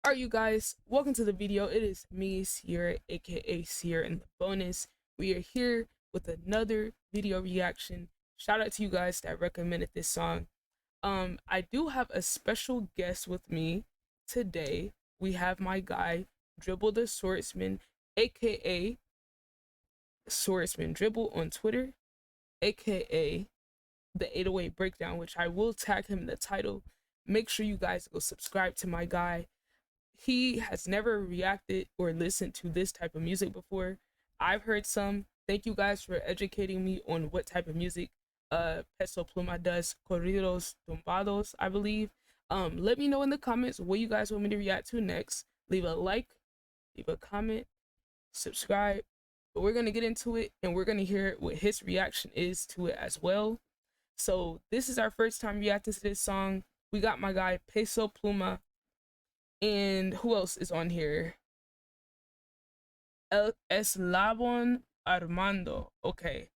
Alright, you guys, welcome to the video. It is me, Sierra, aka Sierra in the bonus. We are here with another video reaction. Shout out to you guys that recommended this song. I do have a special guest with me today. We have my guy, Dribble the Swordsman, aka Swordsman Dribble on Twitter, aka the 808 Breakdown, which I will tag him in the title. Make sure you guys go subscribe to my guy. He has never reacted or listened to this type of music before. I've heard some. Thank you guys for educating me on what type of music Peso Pluma does. Corridos tumbados, I believe. Let me know in the comments what you guys want me to react to next. Leave a like, leave a comment, subscribe. But we're gonna get into it and we're gonna hear what his reaction is to it as well. So this is our first time reacting to this song. We got my guy Peso Pluma. And who else is on here? Eslabon Armado. Okay.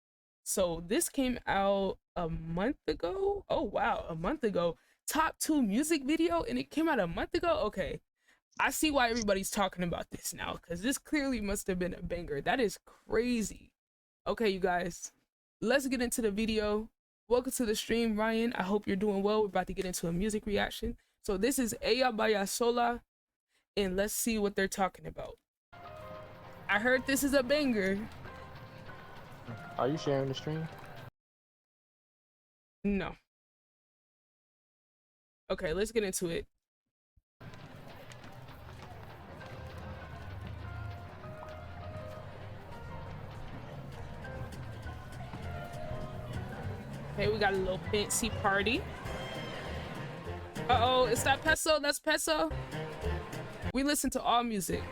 So this came out a month ago. Oh, wow. A month ago. Top 2 music video and it came out a month ago. Okay. I see why everybody's talking about this now because this clearly must have been a banger. That is crazy. Okay, you guys. Let's get into the video. Welcome to the stream, Ryan. I hope you're doing well. We're about to get into a music reaction. So this is Baila Sola, and let's see what they're talking about. I heard this is a banger. Are you sharing the stream? No. Okay, let's get into it. Okay, we got a little fancy party. Uh-oh, is that Peso? That's Peso. We listen to all music.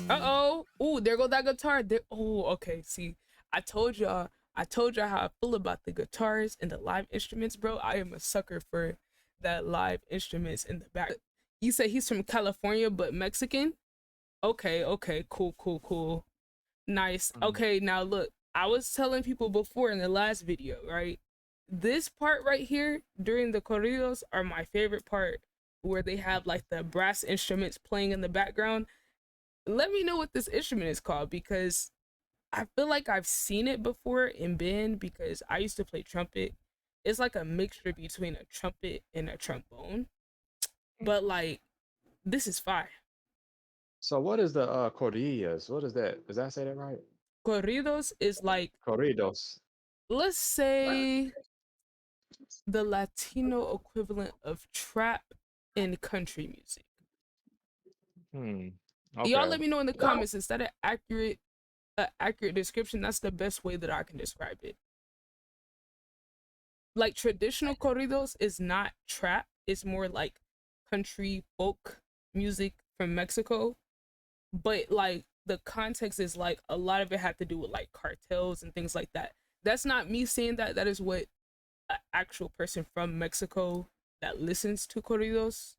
Uh-oh. Ooh, there go that guitar. There. Oh, okay. See, I told y'all how I feel about the guitars and the live instruments, bro. I am a sucker for that live instruments in the back. You say he's from California, but Mexican? Okay, cool. Nice. Okay, now look, I was telling people before in the last video, right? This part right here during the corridos are my favorite part, where they have like the brass instruments playing in the background. Let me know what this instrument is called because I feel like I've seen it before in band because I used to play trumpet. It's like a mixture between a trumpet and a trombone, but like this is fire. So what is the cordillas? What is that? Does that say that right? Corridos is like, Corridos. let's say, the Latino equivalent of trap in country music. Y'all Okay. let me know in the comments, is that an accurate description? That's the best way that I can describe it. Like traditional corridos is not trap, it's more like country folk music from Mexico, but like the context is like a lot of it had to do with like cartels and things like that. That's not me saying that, that is what an actual person from Mexico that listens to corridos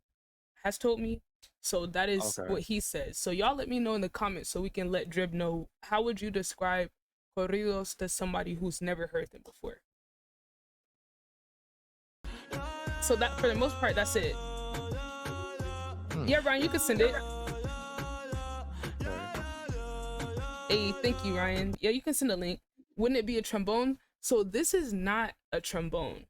has told me. So that is what he says. So y'all let me know in the comments so we can let Drib know, how would you describe corridos to somebody who's never heard them before? So that, for the most part, that's it. Yeah, Ryan, you can send it. Hey, thank you, Ryan. Yeah, you can send a link. Wouldn't it be a trombone? So this is not a trombone.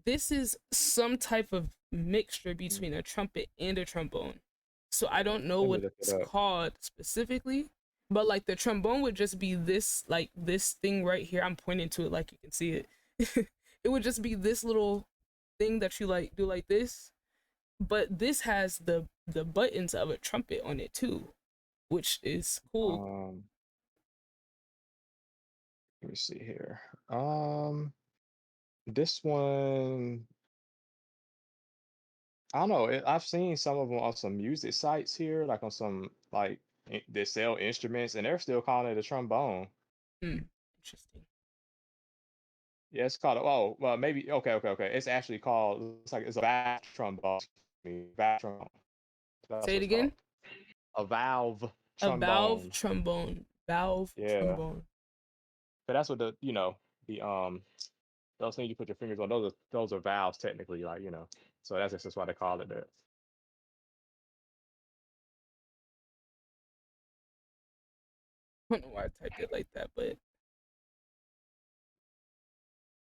This is some type of mixture between a trumpet and a trombone. So I don't know what it's called specifically, but like the trombone would just be this, like this thing right here. I'm pointing to it like you can see it. It would just be this little thing that you like do like this, but this has the buttons of a trumpet on it too, which is cool. Let me see here. This one, I don't know. I've seen some of them on some music sites here, like on some like they sell instruments, and they're still calling it a trombone. Interesting. Yeah, it's called. Oh, well, maybe. Okay. It's actually called. It's like it's a valve trombone. Valve trombone. Say it again. A valve trombone. A valve trombone. trombone. Valve trombone. But that's what the Those things you put your fingers on, those are valves technically, like you know. So that's just why they call it that. I don't know why I typed it like that, but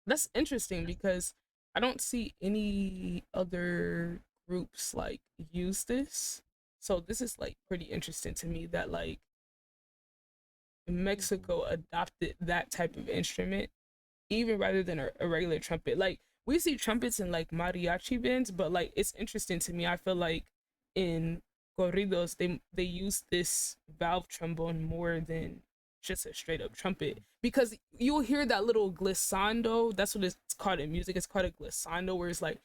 that's interesting because I don't see any other groups like use this. So this is like pretty interesting to me that like Mhm. Mexico adopted that type of instrument even rather than a regular trumpet. Like we see trumpets in like mariachi bands, but like it's interesting to me. I feel like in corridos they use this valve trombone more than just a straight up trumpet because you'll hear that little glissando. That's what it's called in music. It's called a glissando, where it's like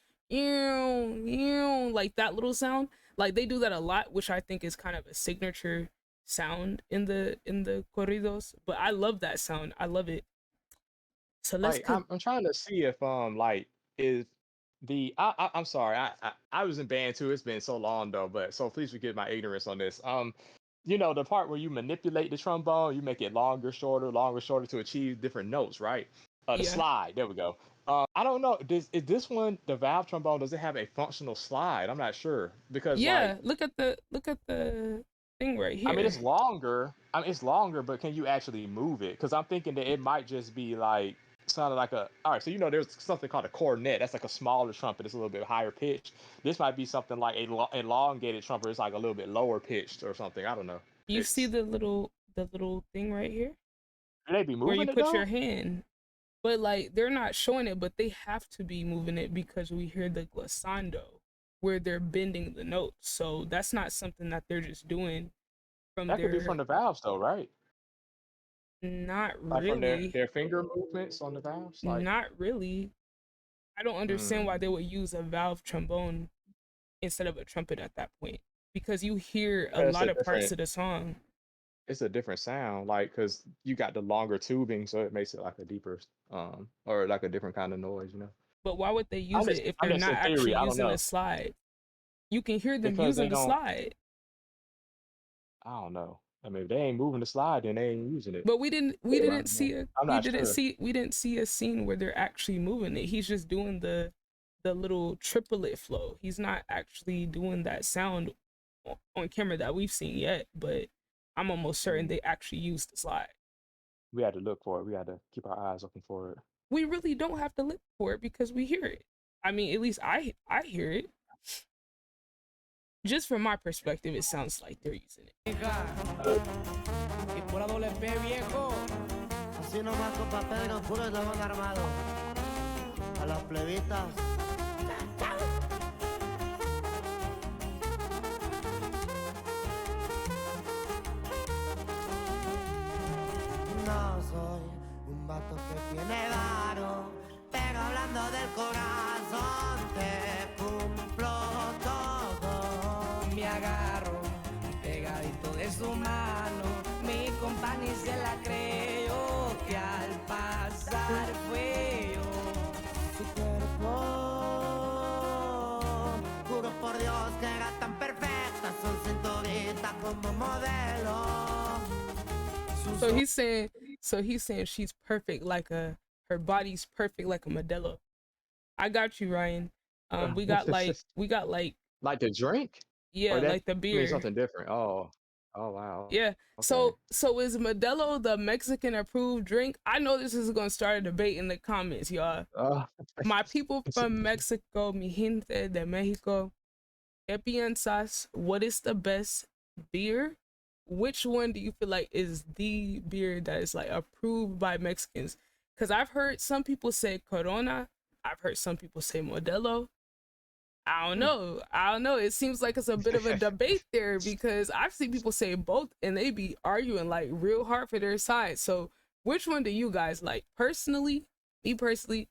like that little sound. Like they do that a lot, which I think is kind of a signature sound in the corridos. But I love that sound. I love it. So let's Like I'm trying to see if like is I'm sorry, I was in band too. It's been so long though, but so please forgive my ignorance on this. You know the part where you manipulate the trombone, you make it longer, shorter to achieve different notes, right? The yeah. slide, there we go. I don't know. Is this one the valve trombone? Does it have a functional slide? I'm not sure because like Yeah, look at the thing right I mean here. it's longer. I mean it's longer, but can you actually move it? Because I'm thinking that it might just be like sounded like a all right. So you know there's something called a cornet. That's like a smaller trumpet. It's a little bit higher pitched. This might be something like a elongated trumpet. It's like a little bit lower pitched or something. I don't know. You see It's the little thing right here should they be where you moving it put your though? hand. But like they're not showing it, but they have to be moving it because we hear the glissando where they're bending the notes. So that's not something that they're just doing from That could be their from the valves though, right? not Like from really. their finger movements on the valves. Like Not really. I don't understand why hmm, they would use a valve trombone instead of a trumpet at that point because you hear a it's lot a of parts different of the song. it's a different sound, like because you got the longer tubing, so it makes it like a deeper or like a different kind of noise, you know. But why would they use it if I'm they're just not in actually theory. I don't using the know slide? You can hear them because using they the don't. slide. I don't know. I mean, if they ain't moving the slide, then they ain't using it. But But I don't know. I'm not sure. we didn't see a scene where they're actually moving it. He's just doing the little triplet flow. He's not actually doing that sound on camera that we've seen yet, but I'm almost certain Mm. they actually used the slide. We had to look for it. We had to keep our eyes open for it. We really don't have to look for it because we hear it. I mean, at least I hear it. Just from my perspective, it sounds like they're using it. Y pura doble P, viejo. Así nomás, compa Pedro, puro eslabón armado. A las plebitas. No soy un vato que tiene varo, pero hablando del corazón te cumplo todo. Me agarro pegadito de su mano, mi compañía se la creyó que al pasar fue yo. Su cuerpo, juro por Dios que era tan perfecta, su cinturita como modelo. So he's saying she's perfect like a her body's perfect like a Modelo. I got you, Ryan. We got like Like the drink, or yeah, that like the means beer. something different. Oh, oh wow. Yeah. Okay. So is Modelo the Mexican approved drink? I know this is gonna start a debate in the comments, y'all. Uh, My people from Mexico, mi gente de Mexico, ¿qué piensas? What is the best beer? Which one do you feel like is the beer that is like approved by Mexicans? Because I've heard some people say Corona. I've heard some people say Modelo. I don't hmm. know. I don't know. It seems like it's a bit of a debate there because I've seen people say both and they be arguing like real hard for their side. So which one do you guys like? Personally, me personally,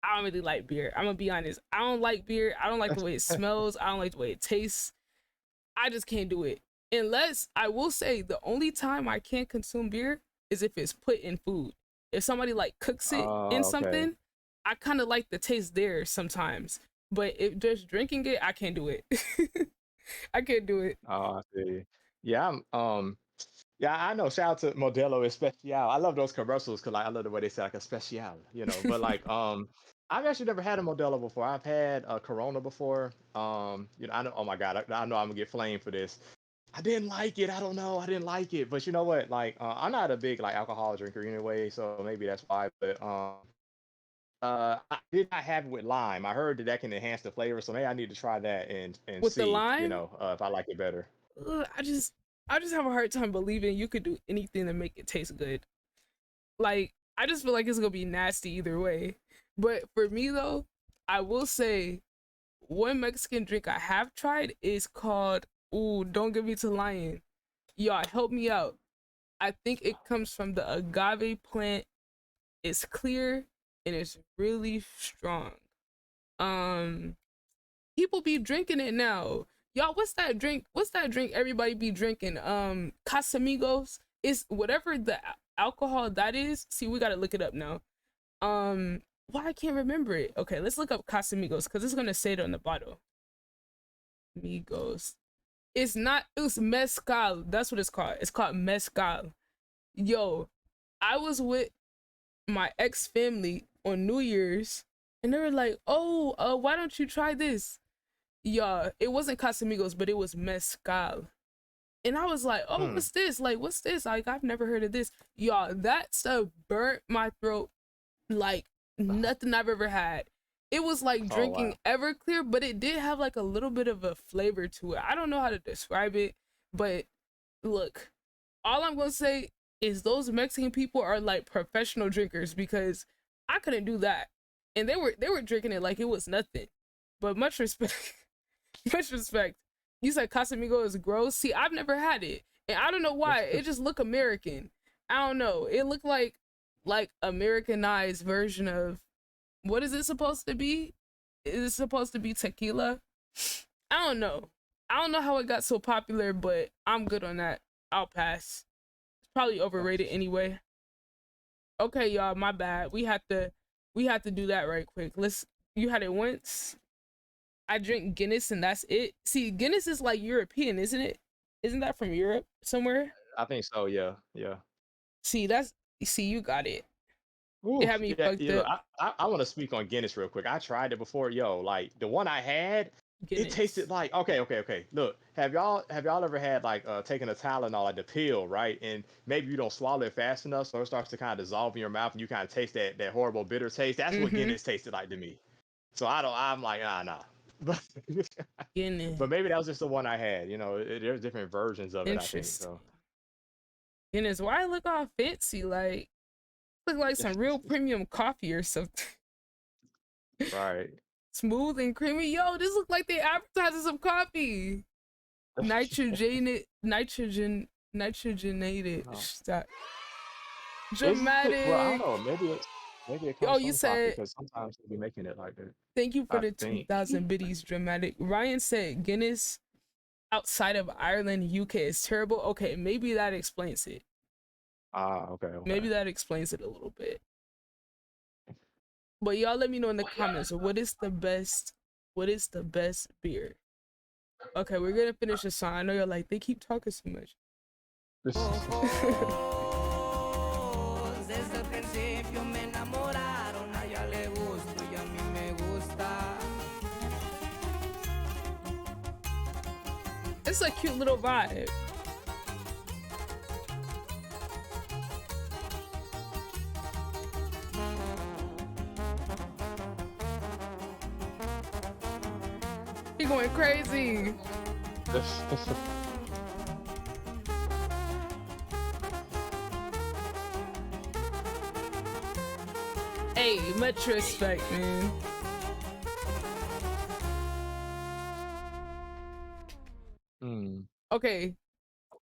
I don't really like beer. I'm gonna be honest. I don't like beer. I don't like the way it smells. I don't like the way it tastes. I just can't do it. Unless I will say the only time I can't consume beer is if it's put in food. If somebody like cooks it in Okay. something, I kind of like the taste there sometimes. But if just drinking it, I can't do it. I can't do it. Oh, I see. Yeah, Yeah, I know. Shout out to Modelo Especial. I love those commercials because like, I love the way they say like Especial, you know. But like, I've actually never had a Modelo before. I've had a Corona before. You know, I know. Oh my God, I know I'm gonna get flamed for this. I didn't like it. I don't know. I didn't like it. But you know what? Like, I'm not a big like alcohol drinker anyway, so maybe that's why. But I did not have it with lime. I heard that that can enhance the flavor, so maybe I need to try that and With the see, you lime, know, if I like it better. I just have a hard time believing you could do anything to make it taste good. Like, I just feel like it's gonna be nasty either way. But for me though, I will say one Mexican drink I have tried is called, ooh, don't get me to lying. Y'all help me out. I think it comes from the agave plant. It's clear and it's really strong. Um People be drinking it now. Y'all, what's that drink? What's that drink everybody be drinking? Casamigos. It's whatever the alcohol that is. See, we gotta look it up now. Why I can't remember it. Okay, let's look up Casamigos because it's gonna say it on the bottle. Migos. It's not. It's mezcal. That's what it's called. It's called mezcal. Yo, I was with my ex family on New Year's, and they were like, "Oh, why don't you try this?" Yeah, it wasn't Casamigos, but it was mezcal. And I was like, oh, Hmm. what's this? Like, what's this? Like, I've never heard of this. Y'all, that stuff burnt my throat like nothing I've ever had. It was like Oh drinking wow. Everclear, but it did have like a little bit of a flavor to it. I don't know how to describe it, but look, all I'm gonna say is those Mexican people are like professional drinkers because I couldn't do that. And they were drinking it like it was nothing. But much respect. Much respect. You said Casamigo is gross. See, I've never had it, and I don't know why. It just look American. I don't know. It looked like Americanized version of what is it supposed to be? Is it supposed to be tequila? I don't know. I don't know how it got so popular, but I'm good on that. I'll pass. It's probably overrated anyway. Okay, y'all, my bad. We had to do that right quick. Let's You had it once. I drink Guinness and that's it. See, Guinness is like European, isn't it? Isn't that from Europe somewhere? I think so. Yeah. Yeah. See, you got it. It Oof, had me yeah, fucked you know, up. I want to speak on Guinness real quick. I tried it before, yo. Like the one I had, it tasted Guinness. like okay. Look, have y'all ever had like taking a Tylenol, like the pill, right? And maybe you don't swallow it fast enough, so it starts to kind of dissolve in your mouth, and you kind of taste that horrible bitter taste. That's what Mm-hmm. Guinness tasted like to me. So I don't. I'm like, nah. But Guinness. but maybe that was just the one I had. You know, there's different versions of it, I think. Interesting. So Guinness. Why I look all fancy? Like look like some real premium coffee or something. right. Smooth and creamy. Yo, this look like they advertising some coffee. Nitrogenated. Oh. Stop. Is it? Well, I don't Dramatic. know. Maybe it Oh, comes you from coffee said because sometimes they be making it like that. thank you for I the think. 2000 biddies, dramatic. Ryan said Guinness outside of Ireland, UK is terrible. Okay, maybe that explains it. Ah, okay, okay. Maybe that explains it a little bit. But y'all let me know in the comments what is the best beer? Okay, we're gonna finish the song. I know you're like, they keep talking so much. Ojos, desde el principio me enamoraron, a ella le gusto y a mí me gusta. It's a cute little vibe. He going crazy. Hey, much respect, man. Hmm. Okay,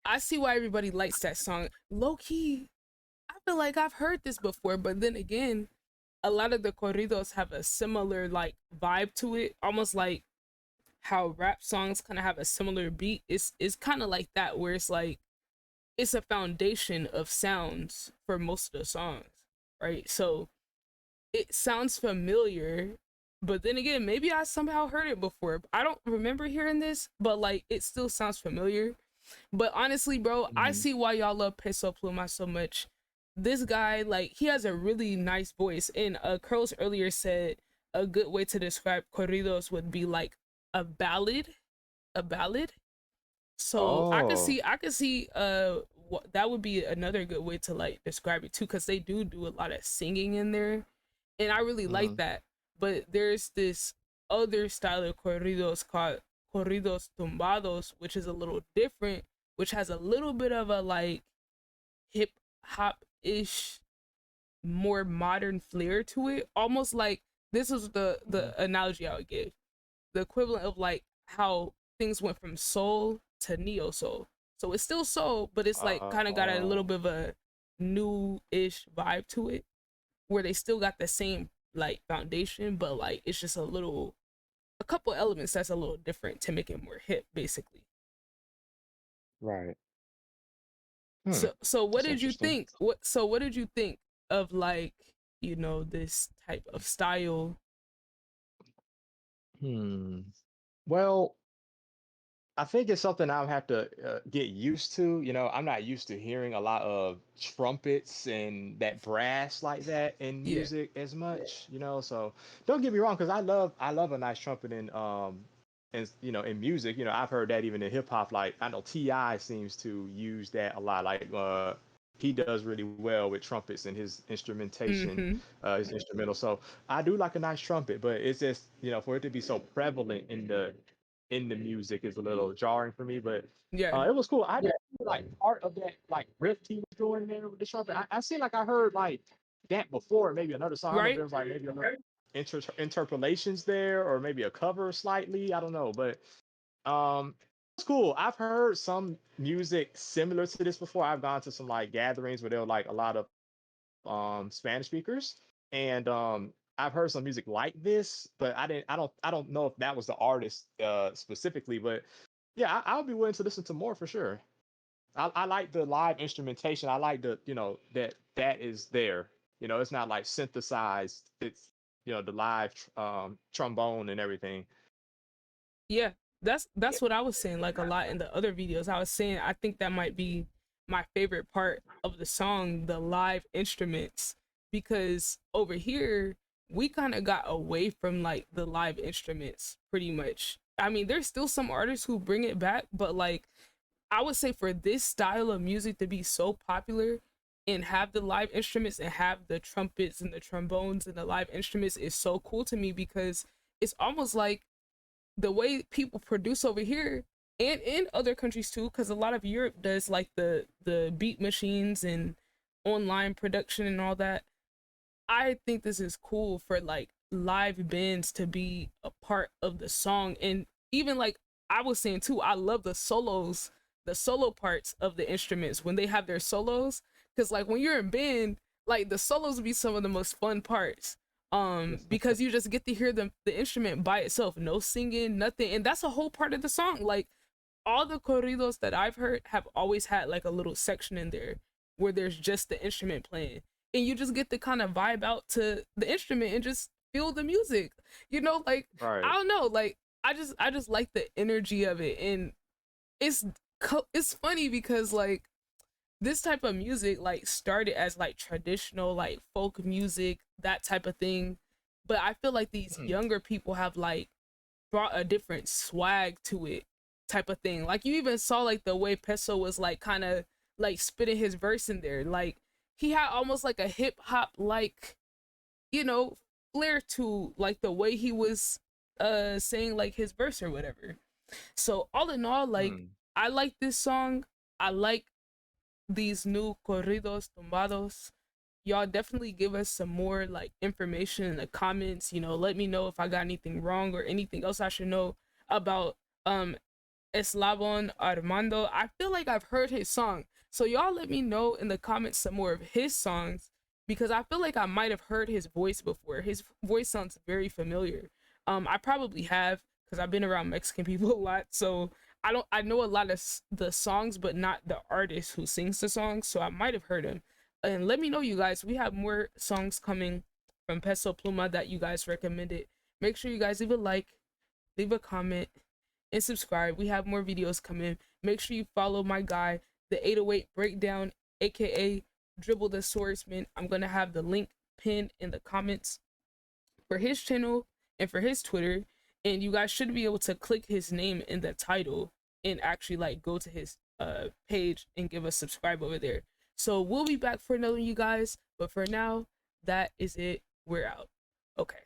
I see why everybody likes that song. Low key, I feel like I've heard this before, but then again, a lot of the corridos have a similar like vibe to it, almost like how rap songs kind of have a similar beat. It's kind of like that where it's like it's a foundation of sounds for most of the songs, right? So it sounds familiar, but then again, maybe I somehow heard it before. I don't remember hearing this, but like it still sounds familiar. But honestly, bro, I Mhm. see why y'all love Peso Pluma so much. This guy, like, he has a really nice voice. And Curls earlier said a good way to describe corridos would be like a ballad, a ballad. So Oh. I could see that would be another good way to like describe it too, because they do a lot of singing in there, and I really like Mhm. that. But there's this other style of corridos called corridos tumbados, which is a little different, which has a little bit of a like hip hop ish, more modern flair to it. Almost like this is Mhm. the analogy I would give, the equivalent of like how things went from soul to neo soul. So it's still soul, but it's like kind of got a little Oh. bit of a new-ish vibe to it, where they still got the same like foundation, but like it's just a couple elements that's a little different to make it more hip, basically. Right. Hmm. So what That's did you interesting. think? What did you think of like, you know, this type of style? Hmm. Well, I think it's something I'll have to get used to. You know, I'm not used to hearing a lot of trumpets and that brass like that in Yeah. music as much. You know, so don't get me wrong, because I love a nice trumpet in you know in music. You know, I've heard that even in hip hop. Like I know Ti seems to use that a lot. Like he does really well with trumpets and his instrumentation, Mhm. his instrumental. So I do like a nice trumpet, but it's just you know for it to be so prevalent in the music is a little jarring for me, but Yeah. it was cool. I didn't like part of that like riff he was doing there with the trumpet. I seem like I heard like that before, maybe another song. I don't know if Right? there was like maybe another interpolations there or maybe a cover slightly. I don't know, but it's cool. I've heard some music similar to this before. I've gone to some like gatherings where there were like a lot of Spanish speakers, and I've heard some music like this, but I don't know if that was the artist specifically, but yeah, I'll be willing to listen to more for sure. I like the live instrumentation. I like the you know that is there. You know, it's not like synthesized. It's you know the live trombone and everything. Yeah, that's what I was saying like a lot in the other videos. I was saying I think that might be my favorite part of the song, the live instruments, because over here we kind of got away from like the live instruments pretty much. I mean, there's still some artists who bring it back, but like I would say for this style of music to be so popular and have the live instruments and have the trumpets and the trombones and the live instruments is so cool to me, because it's almost like the way people produce over here and in other countries too, because a lot of Europe does like the beat machines and online production and all that. I think this is cool for like live bands to be a part of the song. And even like I was saying too, I love the solos, the solo parts of the instruments when they have their solos, because like when you're in band, like the solos be some of the most fun parts, because you just get to hear the instrument by itself, no singing, nothing, and that's a whole part of the song. Like all the corridos that I've heard have always had like a little section in there where there's just the instrument playing, and you just get to kind of vibe out to the instrument and just feel the music. You know, like I Right. don't know, like I just like the energy of it, and it's it's funny because like this type of music like started as like traditional like folk music, that type of thing, but I feel like these Hmm. younger people have like brought a different swag to it, type of thing. Like you even saw like the way Peso was like kind of like spitting his verse in there, like he had almost like a hip hop like, you know, flair to like the way he was saying like his verse or whatever. So all in all, like Hmm. I like this song. I like these new corridos tumbados. Y'all definitely give us some more like information in the comments. You know, let me know if I got anything wrong or anything else I should know about um Eslabon Armando. I feel like I've heard his song. So y'all let me know in the comments some more of his songs, because I feel like I might have heard his voice before. His voice sounds very familiar. I probably have, because I've been around Mexican people a lot. So I know a lot of the songs, but not the artist who sings the songs. So I might have heard him. And let me know, you guys. We have more songs coming from Peso Pluma that you guys recommended. Make sure you guys leave a like, leave a comment, and subscribe. We have more videos coming. Make sure you follow my guy, the 808 Breakdown, aka Dribble the Swordsman. I'm gonna have the link pinned in the comments for his channel and for his Twitter, and you guys should be able to click his name in the title and actually like go to his page and give us subscribe over there. So we'll be back for another one, you guys, but for now, that is it. We're out. Okay.